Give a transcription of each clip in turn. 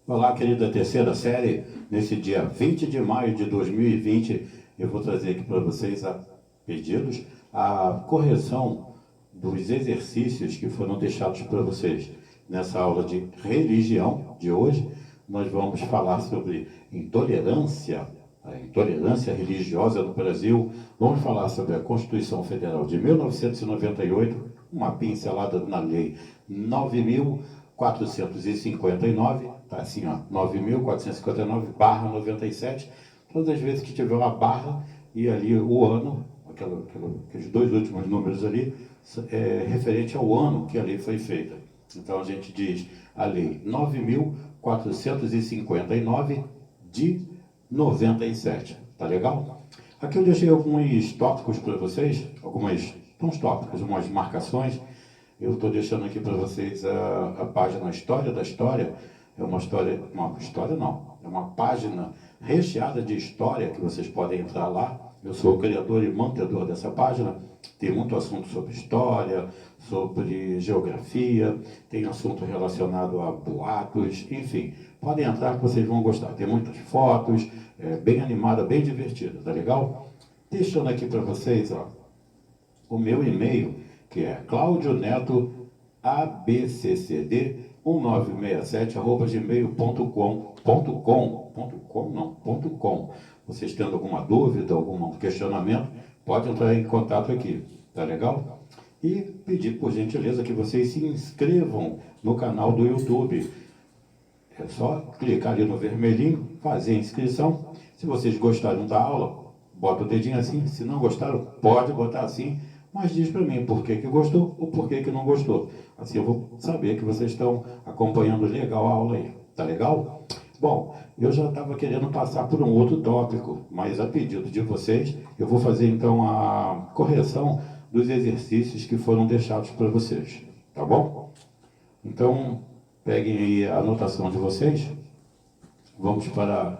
Olá, querida terceira série. Nesse dia 20 de maio de 2020, eu vou trazer aqui para vocês, a pedidos, a correção dos exercícios que foram deixados para vocês. Nessa aula de religião de hoje, nós vamos falar sobre intolerância, a intolerância religiosa no Brasil. Vamos falar sobre a Constituição Federal de 1998, uma pincelada na Lei 9.459, tá assim, ó, 9.459/97. Todas as vezes que tiver uma barra e ali o ano, aqueles dois últimos números ali, referente ao ano que a lei foi feita. Então a gente diz a lei 9.459 de 97. Tá legal? Aqui eu deixei alguns tópicos para vocês, uns tópicos, umas marcações. Eu estou deixando aqui para vocês a página História da História. É uma história não, é uma página recheada de história que vocês podem entrar lá. Eu sou o criador e mantedor dessa página. Tem muito assunto sobre história, sobre geografia, tem assunto relacionado a boatos, enfim. Podem entrar que vocês vão gostar. Tem muitas fotos, bem animada, bem divertida, tá legal? Deixando aqui para vocês, ó, o meu e-mail, que é claudionetoabcd1967@gmail.com. Vocês tendo alguma dúvida, algum questionamento, pode entrar em contato aqui, tá legal? E pedir, por gentileza, que vocês se inscrevam no canal do YouTube. É só clicar ali no vermelhinho, fazer a inscrição. Se vocês gostaram da aula, bota o dedinho assim. Se não gostaram, pode botar assim, mas diz para mim por que gostou ou por que não gostou. Assim eu vou saber que vocês estão acompanhando legal a aula aí. Tá legal? Bom, eu já estava querendo passar por um outro tópico, mas a pedido de vocês, eu vou fazer então a correção dos exercícios que foram deixados para vocês. Tá bom? Então, peguem aí a anotação de vocês. Vamos para a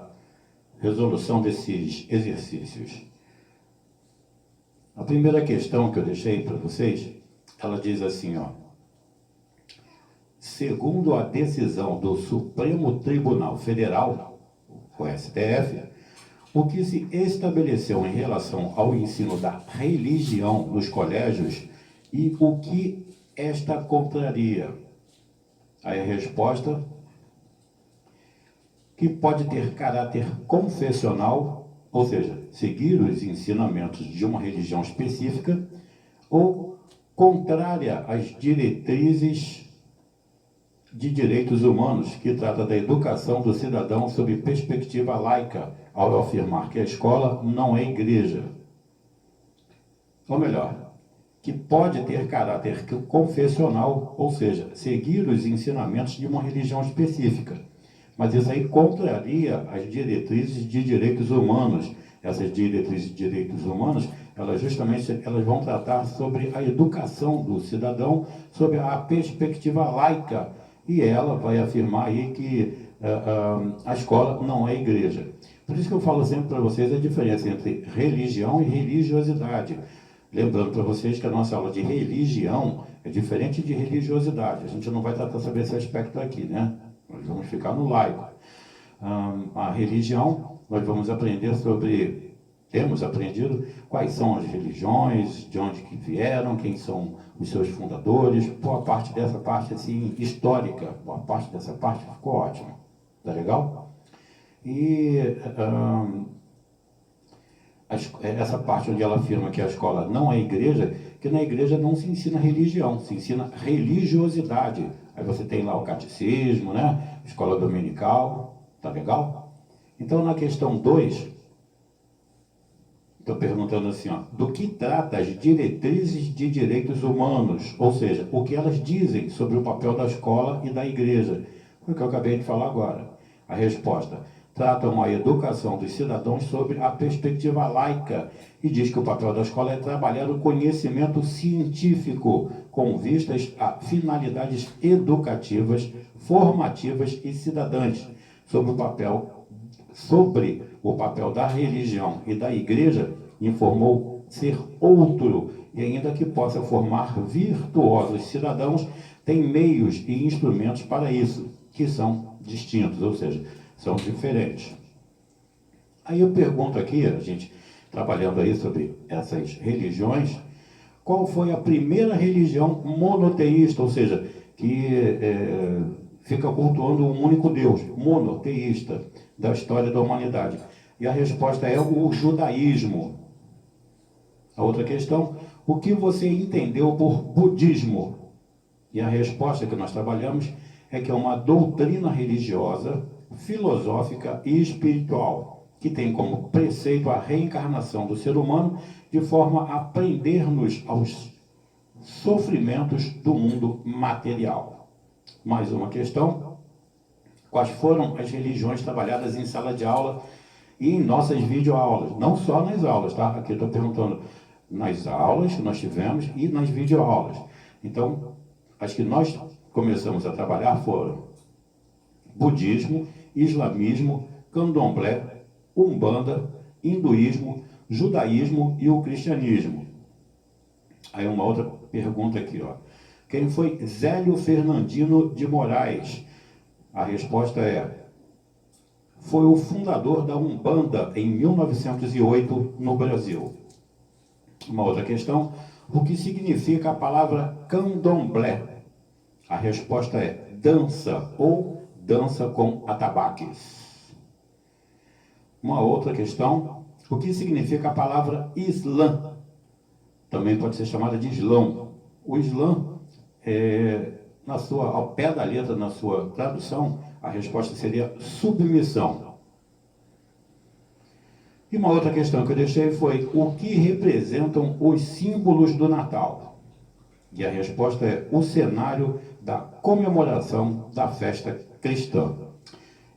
resolução desses exercícios. A primeira questão que eu deixei para vocês, ela diz assim, ó. Segundo a decisão do Supremo Tribunal Federal, o STF, o que se estabeleceu em relação ao ensino da religião nos colégios e o que esta contraria? Aí a resposta, que pode ter caráter confessional, ou seja, seguir os ensinamentos de uma religião específica, ou contrária às diretrizes de direitos humanos, que trata da educação do cidadão sob perspectiva laica, ao afirmar que a escola não é igreja. Ou melhor, que pode ter caráter confessional, ou seja, seguir os ensinamentos de uma religião específica. Mas isso aí contraria as diretrizes de direitos humanos. Essas diretrizes de direitos humanos, elas vão tratar sobre a educação do cidadão sob a perspectiva laica. E ela vai afirmar aí que a escola não é igreja. Por isso que eu falo sempre para vocês a diferença entre religião e religiosidade. Lembrando para vocês que a nossa aula de religião é diferente de religiosidade. A gente não vai tratar sobre esse aspecto aqui, né? Nós vamos ficar no laico. A religião, nós vamos aprender temos aprendido quais são as religiões, de onde que vieram, quem são os seus fundadores. Boa parte dessa parte assim, histórica, boa parte dessa parte ficou ótima. Tá legal? E essa parte onde ela afirma que a escola não é igreja, que na igreja não se ensina religião, se ensina religiosidade. Aí você tem lá o catecismo, né? Escola dominical, tá legal? Então na questão 2, estou perguntando assim, ó, do que trata as diretrizes de direitos humanos, ou seja, o que elas dizem sobre o papel da escola e da igreja. Foi o que eu acabei de falar agora. A resposta, tratam a educação dos cidadãos sobre a perspectiva laica e diz que o papel da escola é trabalhar o conhecimento científico com vistas a finalidades educativas, formativas e cidadãs sobre o papel da religião e da igreja, informou ser outro, e ainda que possa formar virtuosos cidadãos, tem meios e instrumentos para isso, que são distintos, ou seja, são diferentes. Aí eu pergunto aqui, a gente trabalhando aí sobre essas religiões, qual foi a primeira religião monoteísta, ou seja, que fica cultuando um único Deus, monoteísta, da história da humanidade? E a resposta é o judaísmo. A outra questão, o que você entendeu por budismo? E a resposta que nós trabalhamos é que é uma doutrina religiosa, filosófica e espiritual, que tem como preceito a reencarnação do ser humano de forma a prender-nos aos sofrimentos do mundo material. Mais uma questão, quais foram as religiões trabalhadas em sala de aula e em nossas videoaulas? Não só nas aulas, tá? Aqui eu estou perguntando nas aulas que nós tivemos e nas videoaulas. Então, as que nós começamos a trabalhar foram budismo, islamismo, candomblé, umbanda, hinduísmo, judaísmo e o cristianismo. Aí uma outra pergunta aqui, ó. Quem foi Zélio Fernandino de Moraes? A resposta é: foi o fundador da Umbanda em 1908 no Brasil. Uma outra questão, o que significa a palavra candomblé? A resposta é dança ou dança com atabaques. Uma outra questão, o que significa a palavra Islã? Também pode ser chamada de Islão. O Islã, ao pé da letra, na sua tradução, a resposta seria submissão. E uma outra questão que eu deixei foi: o que representam os símbolos do Natal? E a resposta é o cenário da comemoração da festa cristã.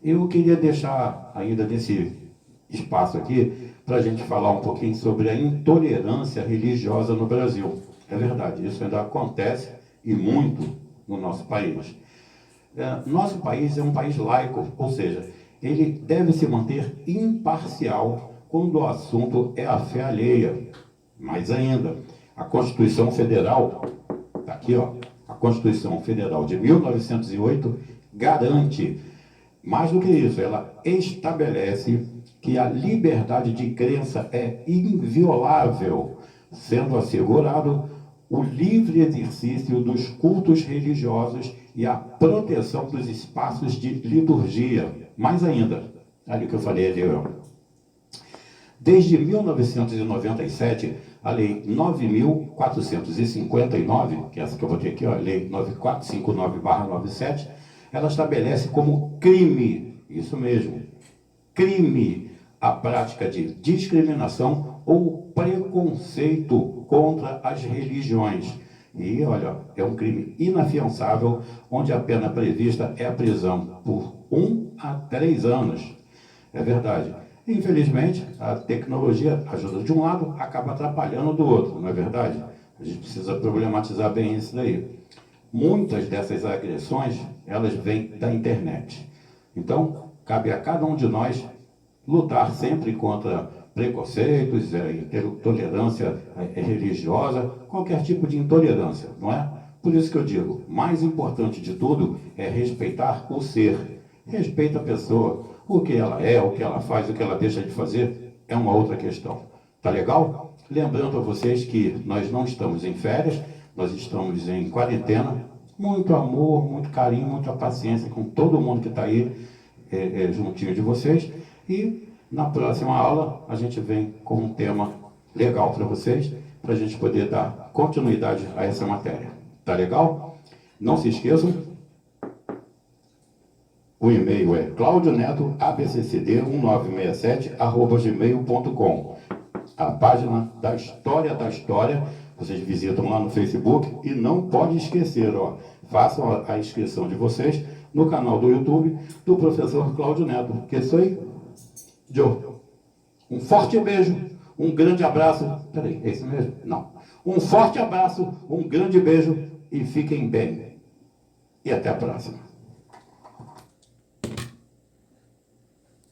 Eu queria deixar ainda nesse espaço aqui para a gente falar um pouquinho sobre a intolerância religiosa no Brasil. É verdade, isso ainda acontece e muito no nosso país. Nosso país é um país laico, ou seja, ele deve se manter imparcial quando o assunto é a fé alheia. Mais ainda, a Constituição Federal, está aqui, ó, a Constituição Federal de 1908 garante, mais do que isso, ela estabelece que a liberdade de crença é inviolável, sendo assegurado o livre exercício dos cultos religiosos e a proteção dos espaços de liturgia. Mais ainda, olha o que eu falei ali, ó. Desde 1997, a Lei 9.459, que é essa que eu vou ter aqui, ó, Lei 9459/97, ela estabelece como crime, isso mesmo, crime, a prática de discriminação ou preconceito contra as religiões. E, olha, é um crime inafiançável, onde a pena prevista é a prisão por 1 a 3 anos. É verdade. Infelizmente, a tecnologia ajuda de um lado, acaba atrapalhando do outro, não é verdade? A gente precisa problematizar bem isso daí. Muitas dessas agressões, elas vêm da internet. Então, cabe a cada um de nós lutar sempre contra preconceitos, intolerância religiosa, qualquer tipo de intolerância, não é? Por isso que eu digo, mais importante de tudo é respeitar o ser. Respeita a pessoa. O que ela é, o que ela faz, o que ela deixa de fazer, é uma outra questão. Tá legal? Lembrando a vocês que nós não estamos em férias, nós estamos em quarentena. Muito amor, muito carinho, muita paciência com todo mundo que está aí juntinho de vocês. E na próxima aula a gente vem com um tema legal para vocês, para a gente poder dar continuidade a essa matéria. Tá legal? Não se esqueçam. O e-mail é claudionetoabccd1967@gmail.com. A página da História, vocês visitam lá no Facebook. E não pode esquecer, ó, façam a inscrição de vocês no canal do YouTube do professor Cláudio Neto, que sou eu. Um forte beijo, um grande abraço. Peraí, é isso mesmo? Não. Um forte abraço, um grande beijo e fiquem bem. E até a próxima.